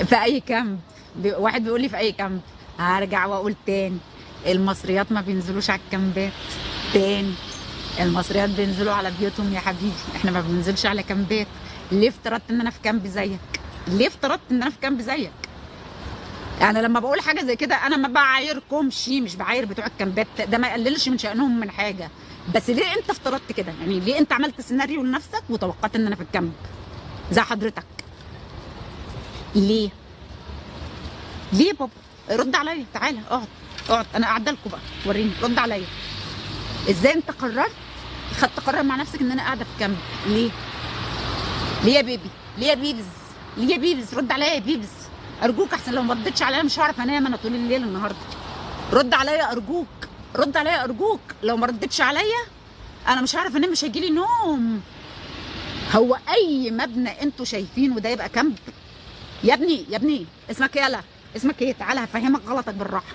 في اي كامب. واحد بيقول لي في اي كامب. هرجع واقول تاني، المصريات ما بينزلوش على الكامبات. تاني، المصريات بينزلوا على بيوتهم يا حبيبي، احنا ما بننزلش على كامبات. ليه افترضت ان انا في كامب زيك؟ ليه افترضت ان انا في كامب زيك؟ يعني لما بقول حاجه زي كده انا ما بعايركمش، مش بعاير بتوع الكامبات، ده ما يقللش من شأنهم من حاجه. بس ليه انت افترضت كده؟ يعني ليه انت عملت سيناريو لنفسك وتوقعت ان انا في الكامب زي حضرتك؟ ليه؟ ليه يا بابا؟ رد عليا، تعالى اقعد. اقعد، انا قاعده لكم بقى، وريني، رد عليا. ازاي انت قررت، خدت قرار مع نفسك ان انا قاعده في كامب؟ ليه؟ ليه يا بيبي؟ ليه يا بيبز؟ ليه يا بيبز؟ رد عليا يا بيبز، ارجوك، احسن لو ما ردتش عليا مش هعرف انام انا طول الليل النهارده. رد عليا ارجوك، رد عليا ارجوك، لو ما ردتش عليا انا مش هعرف انام، مش هيجيلي نوم. هو اي مبنى انتوا شايفينه ده يبقى كامب؟ يا ابني يا ابني، اسمك ايه؟ يلا اسمك ايه؟ تعالى هفهمك غلطك بالراحه.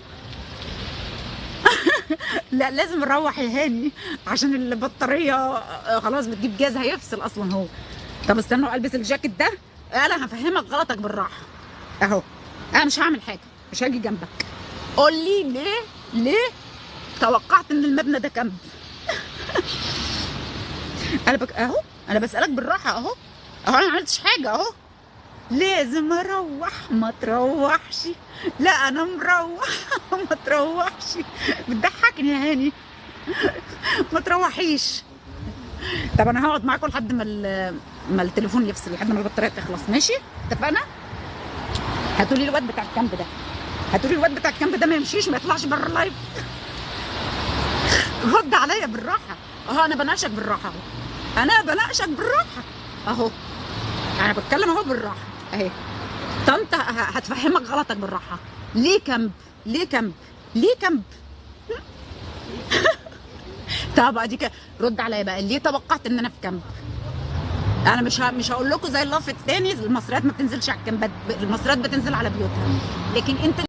لا لازم نروح يا هاني عشان البطاريه خلاص بتجيب جاز هيفصل اصلا هو. طب استنوا البس الجاكيت ده. انا هفهمك غلطك بالراحه اهو. انا مش هعمل حاجه، مش هاجي جنبك. قول لي ليه، ليه توقعت ان المبنى ده كامب؟ اهو انا بسالك بالراحه اهو. اهو انا ما عملتش حاجه اهو. لازم اروح، ما تروحش. لا انا مروح. ما تروحش. بتضحكني يا هاني. ما تروحيش. طب انا هقعد معاكم لحد ما التليفون يفصل، لحد ما البطاريه تخلص، ماشي؟ اتفقنا؟ هاتوا لي الواد بتاع الكامب ده، هاتوا لي الواد بتاع الكامب ده، ما يمشيش، ما يطلعش بره اللايف. رد عليا بالراحه اهو، انا بناقشك بالراحه اهو، انا بناقشك بالراحه اهو، انا بتكلم اهو بالراحه اهي. طنط هتفهمك غلطك بالراحه. ليه كامب؟ ليه كامب؟ ليه كامب؟ طب اديك رد عليا بقى، ليه توقعت ان انا في كامب؟ انا مش هقول لكم زي اللف التاني المصريات ما بتنزلش على الكامبات، المصريات بتنزل على بيوتها، لكن انت